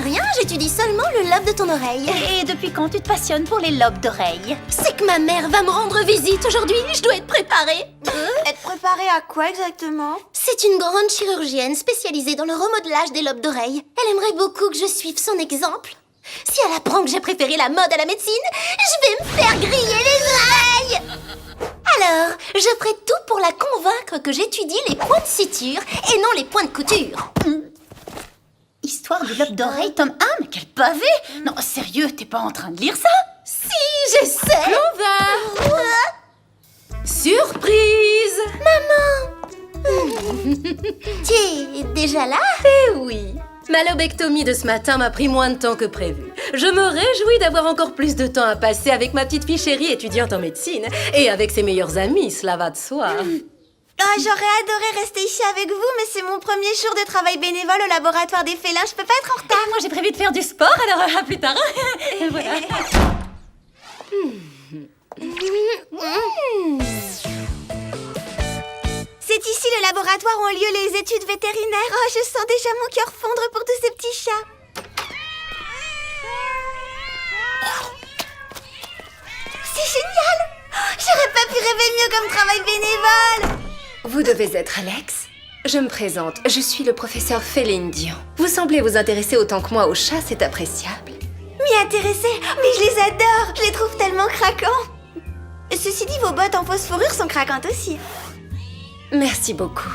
rien, j'étudie seulement le lobe de ton oreille. Et depuis quand tu te passionnes pour les lobes d'oreille? C'est que ma mère va me rendre visite aujourd'hui, je dois être préparée. Être préparée à quoi exactement? C'est une grande chirurgienne spécialisée dans le remodelage des lobes d'oreille. Elle aimerait beaucoup que je suive son exemple. Si elle apprend que j'ai préféré la mode à la médecine, je vais me faire griller les oreilles. Alors, je ferai tout pour la convaincre que j'étudie les points de suture et non les points de couture. Histoire du lobe d'oreille, tome 1, mais quel pavé! Non, sérieux, t'es pas en train de lire ça? Si, je sais. Clover! Surprise! Tu es déjà là? Eh oui! Ma lobectomie de ce matin m'a pris moins de temps que prévu. Je me réjouis d'avoir encore plus de temps à passer avec ma petite fille chérie étudiante en médecine et avec ses meilleurs amis, cela va de soi. Ah, j'aurais adoré rester ici avec vous, mais c'est mon premier jour de travail bénévole au laboratoire des félins. Je peux pas être en retard. Moi, j'ai prévu de faire du sport, alors à plus tard. Voilà. C'est ici le laboratoire où ont lieu les études vétérinaires. Oh, je sens déjà mon cœur fondre pour tous ces petits chats. C'est génial! Oh, j'aurais pas pu rêver mieux comme travail bénévole. Vous devez être Alex. Je me présente, je suis le professeur Féline Dion. Vous semblez vous intéresser autant que moi aux chats, c'est appréciable. M'y intéresser? Mais je les adore! Je les trouve tellement craquants. Ceci dit, vos bottes en fausse fourrure sont craquantes aussi. Merci beaucoup.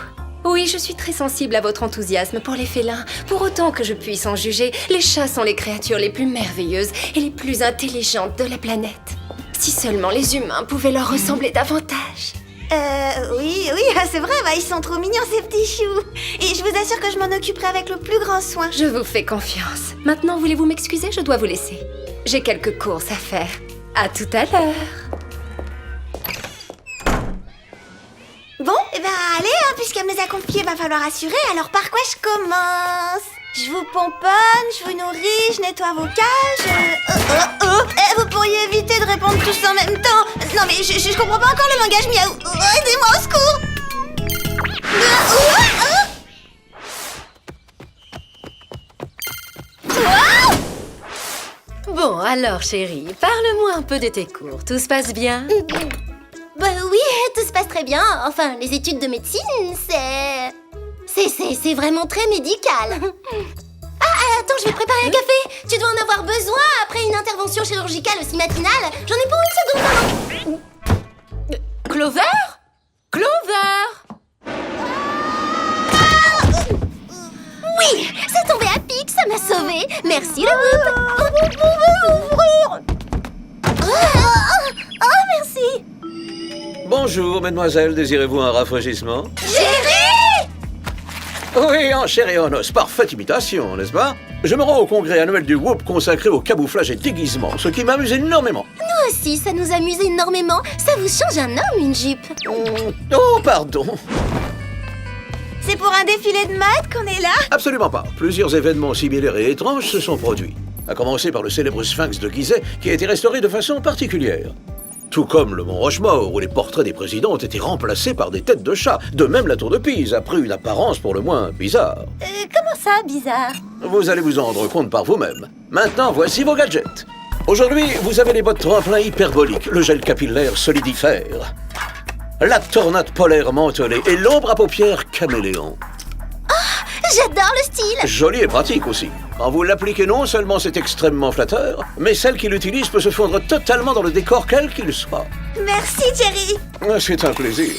Oui, je suis très sensible à votre enthousiasme pour les félins. Pour autant que je puisse en juger, les chats sont les créatures les plus merveilleuses et les plus intelligentes de la planète. Si seulement les humains pouvaient leur ressembler davantage. Oui, c'est vrai, ils sont trop mignons ces petits choux. Et je vous assure que je m'en occuperai avec le plus grand soin. Je vous fais confiance. Maintenant, voulez-vous m'excuser? Je dois vous laisser. J'ai quelques courses à faire. À tout à l'heure. Bon, allez, puisqu'elle me les a confiés, va falloir assurer, alors par quoi je commence? Je vous pomponne, je vous nourris, je nettoie vos cages, vous pourriez éviter de répondre tous en même temps. Non mais je comprends pas encore le langage miaou. Aidez-moi au secours. Bon, alors, chérie, parle-moi un peu de tes cours. Tout se passe bien? Bah oui, tout se passe très bien. Enfin, les études de médecine, c'est vraiment très médical. Ah, attends, je vais préparer un café. Tu dois en avoir besoin après une intervention chirurgicale aussi matinale. J'en ai pour une seconde, maman. Clover? Clover? Oui, ça tombait à pic, ça m'a sauvée. Merci, le whoop. Oh, merci. Bonjour, mademoiselle, désirez-vous un rafraîchissement? Chérie! Oui, en chair et en os, parfaite imitation, n'est-ce pas? Je me rends au congrès annuel du Whoop consacré au camouflage et déguisement, ce qui m'amuse énormément. Nous aussi, ça nous amuse énormément. Ça vous change un homme, une jupe. Oh, pardon. C'est pour un défilé de mode qu'on est là? Absolument pas. Plusieurs événements similaires et étranges se sont produits. À commencer par le célèbre sphinx de Gizeh, qui a été restauré de façon particulière. Tout comme le Mont Rushmore, où les portraits des présidents ont été remplacés par des têtes de chat. De même, la Tour de Pise a pris une apparence pour le moins bizarre. Comment ça, bizarre? Vous allez vous en rendre compte par vous-même. Maintenant, voici vos gadgets. Aujourd'hui, vous avez les bottes tremplin hyperboliques, le gel capillaire solidifère, la tornade polaire mentholée et l'ombre à paupières caméléon. J'adore le style. Joli et pratique aussi. Quand vous l'appliquez, non seulement c'est extrêmement flatteur, mais celle qui l'utilise peut se fondre totalement dans le décor quel qu'il soit. Merci, Jerry. C'est un plaisir.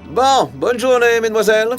Bon, bonne journée, mesdemoiselles.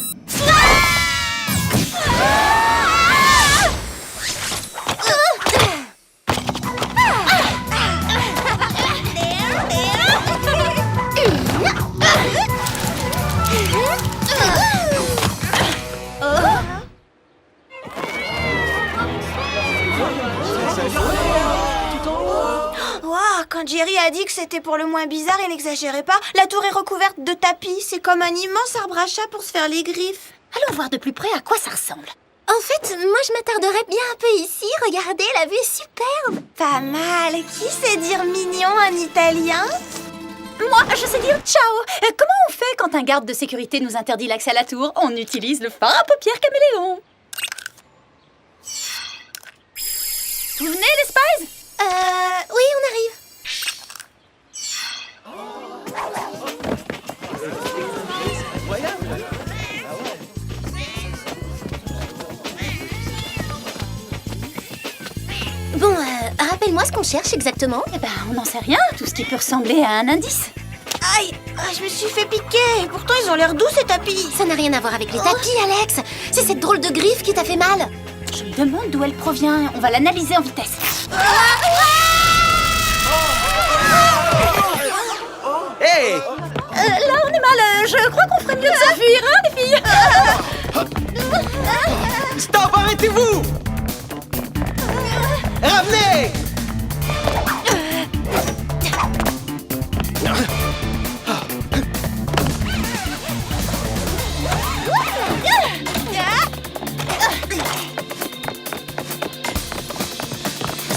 Quand Jerry a dit que c'était pour le moins bizarre, il n'exagérait pas. La tour est recouverte de tapis. C'est comme un immense arbre à chat pour se faire les griffes. Allons voir de plus près à quoi ça ressemble. En fait, moi je m'attarderais bien un peu ici. Regardez, la vue est superbe. Pas mal. Qui sait dire mignon en italien? Moi, je sais dire ciao. Comment on fait quand un garde de sécurité nous interdit l'accès à la tour? On utilise le fard à paupières caméléon. Vous venez, les Spies? Oui, on arrive. Bon, rappelle-moi ce qu'on cherche exactement. Eh ben, on n'en sait rien. Tout ce qui peut ressembler à un indice. Aïe, je me suis fait piquer. Pourtant, ils ont l'air doux, ces tapis. Ça n'a rien à voir avec les tapis, Alex. C'est cette drôle de griffe qui t'a fait mal. Je me demande d'où elle provient. On va l'analyser en vitesse. Hé! Là, on est mal. Je crois qu'on ferait mieux de s'enfuir, hein, les filles? Stop, arrêtez-vous! Ramenez!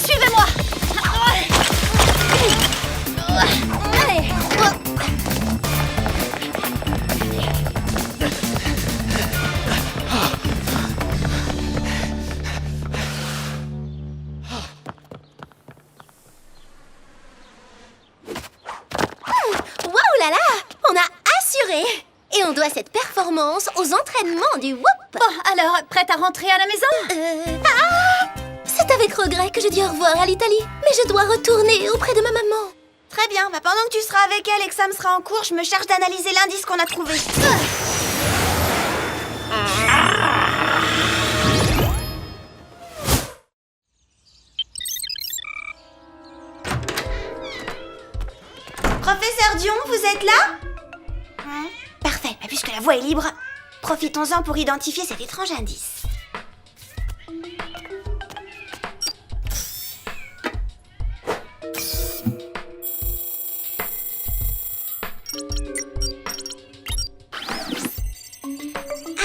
Suivez-moi. Allez. Waouh là là, on a assuré. Et on doit cette performance aux entraînements du Whoop. Bon, alors, prête à rentrer à la maison? C'est avec regret que je dis au revoir à l'Italie. Mais je dois retourner auprès de ma maman. Très bien, bah pendant que tu seras avec elle et que Sam sera en cours, je me charge d'analyser l'indice qu'on a trouvé. Professeur Dion, vous êtes là? Parfait, bah puisque la voie est libre, profitons-en pour identifier cet étrange indice.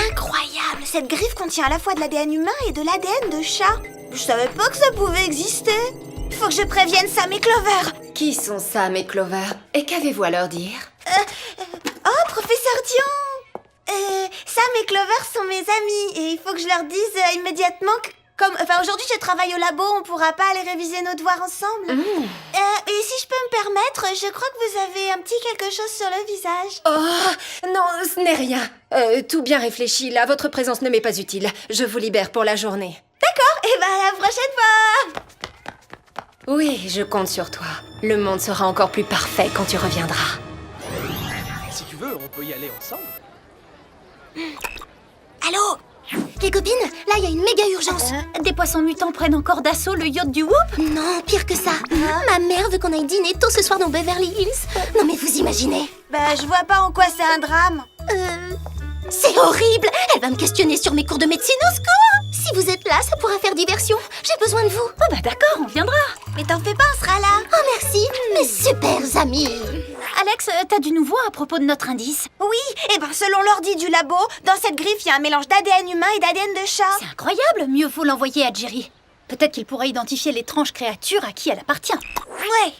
Incroyable! Cette griffe contient à la fois de l'ADN humain et de l'ADN de chat. Je savais pas que ça pouvait exister. Il faut que je prévienne Sam et Clover. Qui sont Sam et Clover? Et qu'avez-vous à leur dire? Oh, professeur Dion! Sam et Clover sont mes amis et il faut que je leur dise immédiatement que... aujourd'hui je travaille au labo, on pourra pas aller réviser nos devoirs ensemble. Et si je peux me permettre, je crois que vous avez un petit quelque chose sur le visage. Oh, non, ce n'est rien. Tout bien réfléchi, là, votre présence ne m'est pas utile. Je vous libère pour la journée. D'accord, et ben à la prochaine fois! Oui, je compte sur toi. Le monde sera encore plus parfait quand tu reviendras. Si tu veux, on peut y aller ensemble. Allô? Les copines, là il y a une méga urgence. Des poissons mutants prennent encore d'assaut le yacht du Whoop? Non, pire que ça. Ma mère veut qu'on aille dîner tôt ce soir dans Beverly Hills. Non mais vous imaginez? Bah je vois pas en quoi c'est un drame. C'est horrible. Elle va me questionner sur mes cours de médecine au secours. Si vous êtes là, ça pourra faire diversion. J'ai besoin de vous. Oh bah d'accord, on viendra. Mais t'en fais pas, on sera là. Oh merci, mes super amis. Alex, t'as du nouveau à propos de notre indice? Oui, et ben selon l'ordi du labo, dans cette griffe, il y a un mélange d'ADN humain et d'ADN de chat. C'est incroyable, mieux vaut l'envoyer à Jerry. Peut-être qu'il pourrait identifier l'étrange créature à qui elle appartient. Ouais.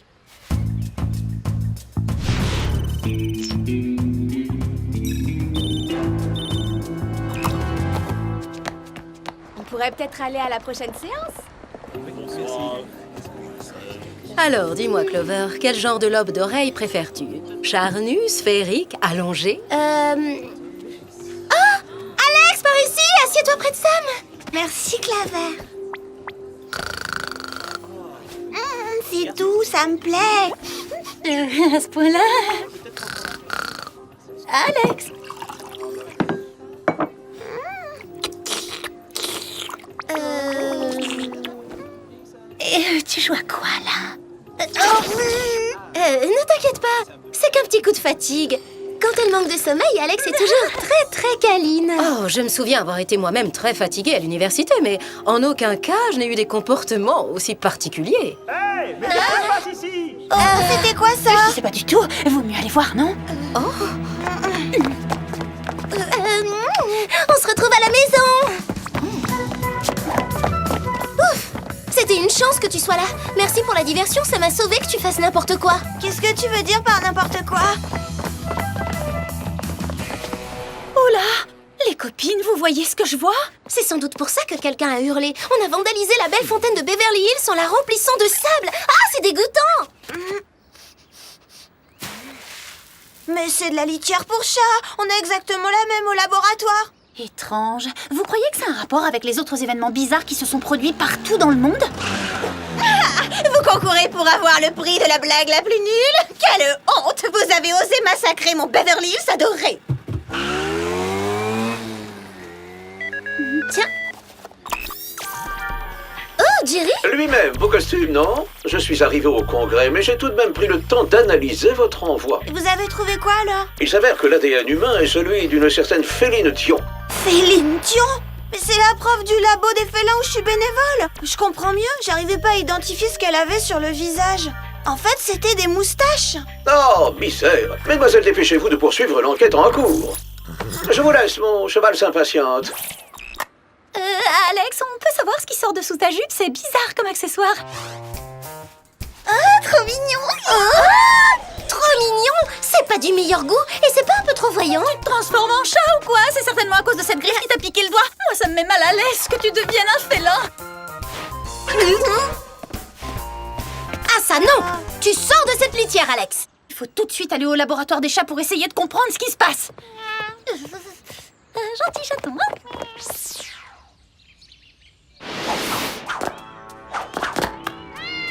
On pourrait peut-être aller à la prochaine séance. Alors, dis-moi, Clover, quel genre de lobe d'oreille préfères-tu? Charnu, sphérique, allongé? Oh, Alex, par ici. Assieds-toi près de Sam. Merci, Claver. C'est doux, ça me plaît. À ce point-là... Alex! Et tu joues à quoi, là? Ne t'inquiète pas. C'est qu'un petit coup de fatigue. Quand elle manque de sommeil, Alex est toujours très très câline. Oh, je me souviens avoir été moi-même très fatiguée à l'université, mais en aucun cas je n'ai eu des comportements aussi particuliers. Hey, mais qu'est-ce qui se passe ici? C'était quoi ça? Je sais pas du tout. Vaut mieux aller voir, non? On se retrouve à la maison. Ouf, c'était une chance que tu sois là. Merci pour la diversion, ça m'a sauvé que tu fasses n'importe quoi. Qu'est-ce que tu veux dire par n'importe quoi? Oh là! Les copines, vous voyez ce que je vois? C'est sans doute pour ça que quelqu'un a hurlé. On a vandalisé la belle fontaine de Beverly Hills en la remplissant de sable. Ah, c'est dégoûtant! Mais c'est de la litière pour chat. On a exactement la même au laboratoire. Étrange. Vous croyez que c'est un rapport avec les autres événements bizarres qui se sont produits partout dans le monde? Vous concourez pour avoir le prix de la blague la plus nulle? Quelle honte! Vous avez osé massacrer mon Beverly Hills adoré. Tiens. Oh, Jerry! Lui-même, beau costume, non? Je suis arrivé au congrès, mais j'ai tout de même pris le temps d'analyser votre envoi. Vous avez trouvé quoi alors? Il s'avère que l'ADN humain est celui d'une certaine Féline Dion. Féline Dion? Mais c'est la prof du labo des félins où je suis bénévole. Je comprends mieux, j'arrivais pas à identifier ce qu'elle avait sur le visage. En fait, c'était des moustaches. Oh, misère! Mesdemoiselles, dépêchez-vous de poursuivre l'enquête en cours. Je vous laisse, mon cheval s'impatiente. Alex, on peut savoir ce qui sort de sous ta jupe? C'est bizarre comme accessoire. Trop mignon. Trop mignon! C'est pas du meilleur goût et c'est pas un peu trop voyant? Tu te transformes en chat ou quoi? C'est certainement à cause de cette griffe qui t'a piqué le doigt. Moi, ça me met mal à l'aise que tu deviennes un félin. Ah ça non! Tu sors de cette litière, Alex! Il faut tout de suite aller au laboratoire des chats pour essayer de comprendre ce qui se passe. Gentil chaton, hein?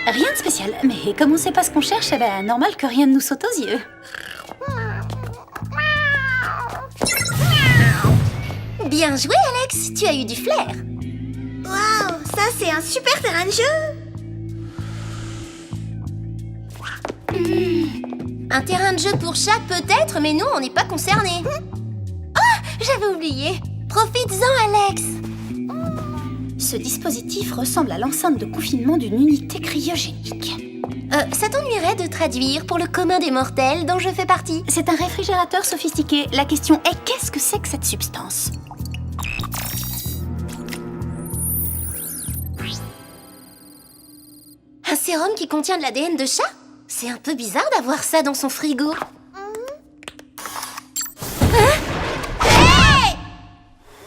Rien de spécial, mais comme on sait pas ce qu'on cherche, eh ben normal que rien ne nous saute aux yeux. Bien joué, Alex! Tu as eu du flair! Waouh, ça c'est un super terrain de jeu. Un terrain de jeu pour chat peut-être, mais nous, on n'est pas concernés. Ah! J'avais oublié! Profites-en, Alex! Ce dispositif ressemble à l'enceinte de confinement d'une unité cryogénique. Ça t'ennuierait de traduire pour le commun des mortels dont je fais partie? C'est un réfrigérateur sophistiqué. La question est, qu'est-ce que c'est que cette substance? Un sérum qui contient de l'ADN de chat? C'est un peu bizarre d'avoir ça dans son frigo.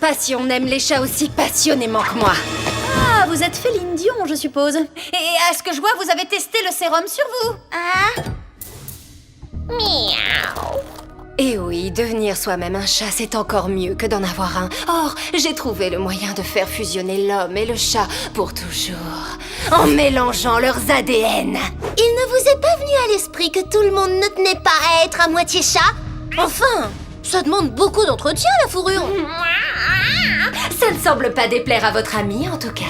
Pas si on aime les chats aussi passionnément que moi. Ah, vous êtes Féline Dion, je suppose. Et à ce que je vois, vous avez testé le sérum sur vous. Et oui, devenir soi-même un chat, c'est encore mieux que d'en avoir un. Or, j'ai trouvé le moyen de faire fusionner l'homme et le chat pour toujours, en mélangeant leurs ADN. Il ne vous est pas venu à l'esprit que tout le monde ne tenait pas à être à moitié chat? Enfin, ça demande beaucoup d'entretien, la fourrure. Ça ne semble pas déplaire à votre ami, en tout cas.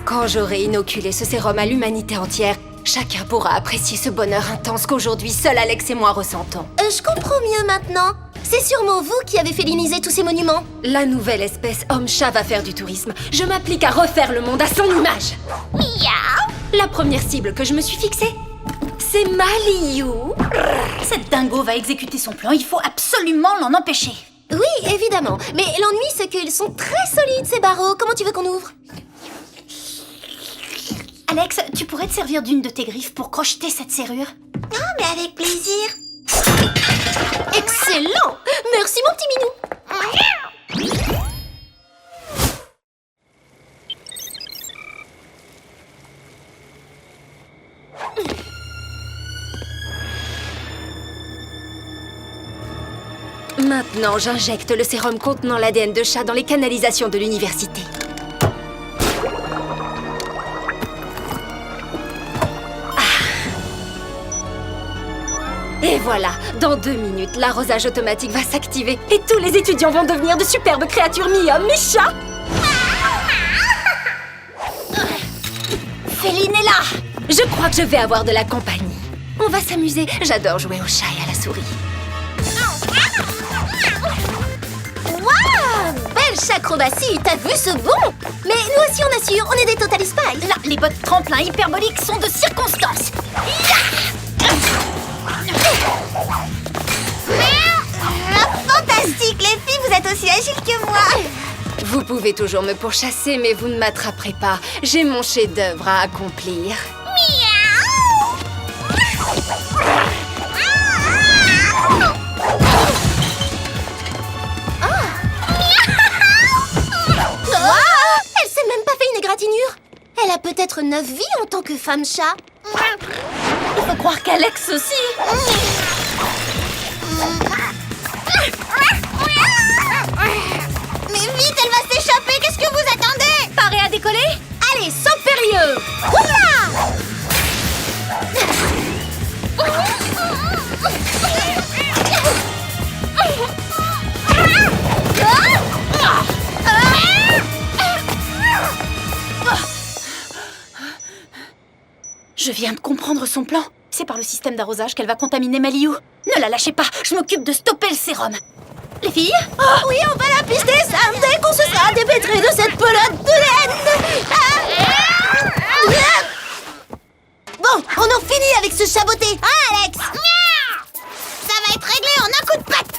Quand j'aurai inoculé ce sérum à l'humanité entière, chacun pourra apprécier ce bonheur intense qu'aujourd'hui seul Alex et moi ressentons. Je comprends mieux maintenant. C'est sûrement vous qui avez félinisé tous ces monuments. La nouvelle espèce homme-chat va faire du tourisme. Je m'applique à refaire le monde à son image. La première cible que je me suis fixée, c'est Maliou. Cette dingo va exécuter son plan, il faut absolument l'en empêcher. Oui, évidemment. Mais l'ennui, c'est qu'ils sont très solides, ces barreaux. Comment tu veux qu'on ouvre? Alex, tu pourrais te servir d'une de tes griffes pour crocheter cette serrure? Ah, mais avec plaisir. Excellent! Merci, mon petit minou. Maintenant, j'injecte le sérum contenant l'ADN de chat dans les canalisations de l'université. Et voilà, dans 2 minutes, l'arrosage automatique va s'activer et tous les étudiants vont devenir de superbes créatures mi-hommes, mi-chats. Féline est là! Je crois que je vais avoir de la compagnie. On va s'amuser, j'adore jouer au chat et à la souris. Waouh! Belle chacrobatie, t'as vu ce bond? Mais nous aussi on assure, on est des Total Spies. Là, les bottes tremplin hyperboliques sont de circonstance. Fantastique, les filles, vous êtes aussi agiles que moi. Vous pouvez toujours me pourchasser, mais vous ne m'attraperez pas. J'ai mon chef-d'œuvre à accomplir. Elle a peut-être 9 vies en tant que femme-chat. Il faut croire qu'Alex aussi. Mais vite, elle va s'échapper. Qu'est-ce que vous attendez? Paré à décoller? Allez, saut périlleux! Je viens de comprendre son plan. C'est par le système d'arrosage qu'elle va contaminer Maliou. Ne la lâchez pas, je m'occupe de stopper le sérum. Les filles? Oui, on va la pister, Sam, dès qu'on se sera dépêtré de cette pelote de laine. Bon, on en finit avec ce chaboté, hein, Alex? Ça va être réglé en un coup de patte.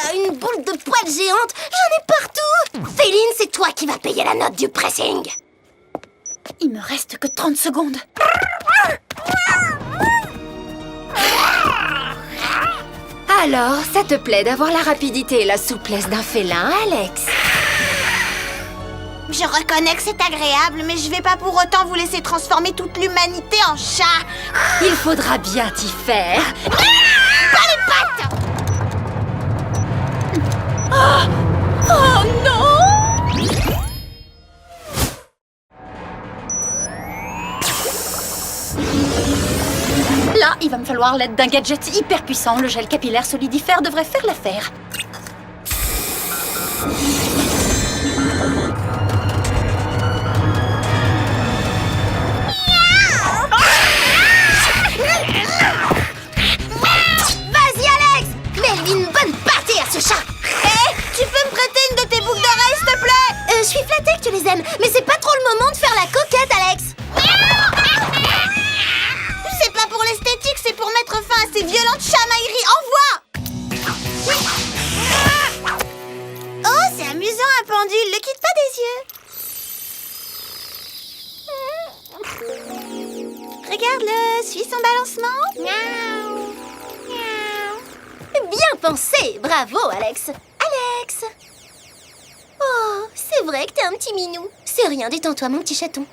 Ah, une boule de poils géante, j'en ai partout. Féline, c'est toi qui vas payer la note du pressing. Il me reste que 30 secondes. Alors, ça te plaît d'avoir la rapidité et la souplesse d'un félin, Alex? Je reconnais que c'est agréable, mais je vais pas pour autant vous laisser transformer toute l'humanité en chat. Il faudra bien t'y faire. Pas les pattes! Oh non! Là, il va me falloir l'aide d'un gadget hyper puissant. Le gel capillaire solidifère devrait faire l'affaire. Vas-y, Alex, mets-lui une bonne pâtée à ce chat. Tu peux me prêter une de tes boucles d'oreilles, s'il te plaît? Je suis flattée que tu les aimes, mais c'est pas trop le moment de faire la coquette, Alex. C'est pas pour l'esthétique, c'est pour mettre fin à ces violentes chamailleries. Envoie! Oh, c'est amusant un pendule. Le quitte pas des yeux. Regarde-le, suis son balancement. Miaou. Miaou. Bien pensé, bravo, Alex. Alex. Oh, c'est vrai que t'es un petit minou. C'est rien, détends-toi, mon petit chaton.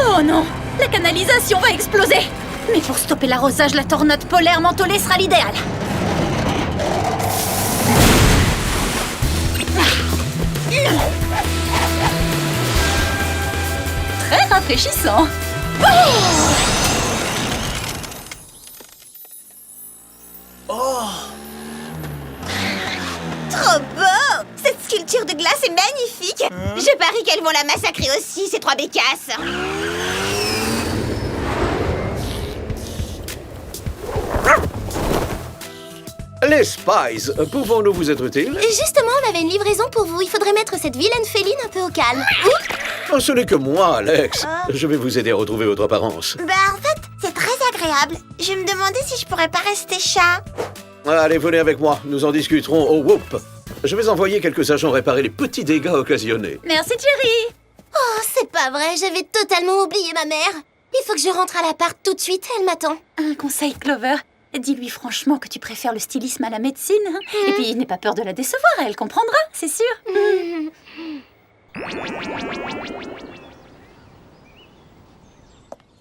Oh non! La canalisation va exploser! Mais pour stopper l'arrosage, la tornade polaire mentholée sera l'idéal. Très rafraîchissant. Trop beau! Cette sculpture de glace est magnifique. Je parie qu'elles vont la massacrer aussi, ces trois bécasses. Les Spies, pouvons-nous vous être utiles? Justement, on avait une livraison pour vous. Il faudrait mettre cette vilaine féline un peu au calme. Oups. Oh, ce n'est que moi, Alex. Je vais vous aider à retrouver votre apparence. Bah en fait, c'est très agréable. Je me demandais si je pourrais pas rester chat. Allez, venez avec moi, nous en discuterons au Whoop. Je vais envoyer quelques agents réparer les petits dégâts occasionnés. Merci, Jerry. Oh, c'est pas vrai, j'avais totalement oublié ma mère. Il faut que je rentre à l'appart tout de suite, elle m'attend. Un conseil, Clover. Dis-lui franchement que tu préfères le stylisme à la médecine. Et puis, n'aie pas peur de la décevoir, elle comprendra, c'est sûr.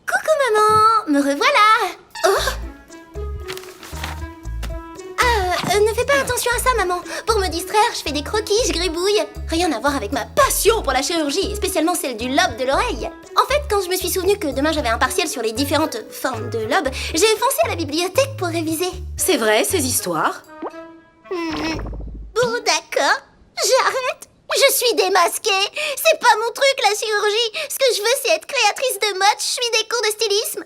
Coucou maman, me revoilà. Oh. Ne fais pas attention à ça, maman. Pour me distraire, je fais des croquis, je gribouille. Rien à voir avec ma passion pour la chirurgie, et spécialement celle du lobe de l'oreille. En fait, quand je me suis souvenu que demain j'avais un partiel sur les différentes formes de lobe, j'ai foncé à la bibliothèque pour réviser. C'est vrai, ces histoires? Bon, d'accord. J'arrête. Je suis démasquée. C'est pas mon truc, la chirurgie. Ce que je veux, c'est être créatrice de mode. Je suis des cours de stylisme.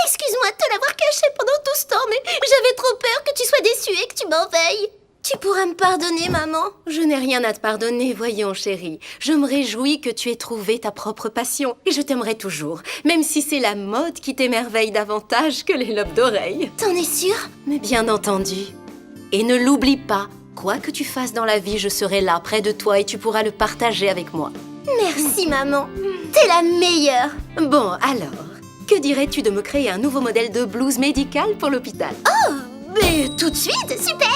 Excuse-moi de te l'avoir caché pendant tout ce temps, mais j'avais trop peur que tu sois déçue et que tu m'en veuilles. Tu pourras me pardonner, maman? Je n'ai rien à te pardonner, voyons, chérie. Je me réjouis que tu aies trouvé ta propre passion. Et je t'aimerai toujours, même si c'est la mode qui t'émerveille davantage que les lobes d'oreilles. T'en es sûre? Mais bien entendu. Et ne l'oublie pas, quoi que tu fasses dans la vie, je serai là, près de toi, et tu pourras le partager avec moi. Merci, maman. T'es la meilleure. Bon, alors, que dirais-tu de me créer un nouveau modèle de blouse médicale pour l'hôpital? Mais tout de suite, super.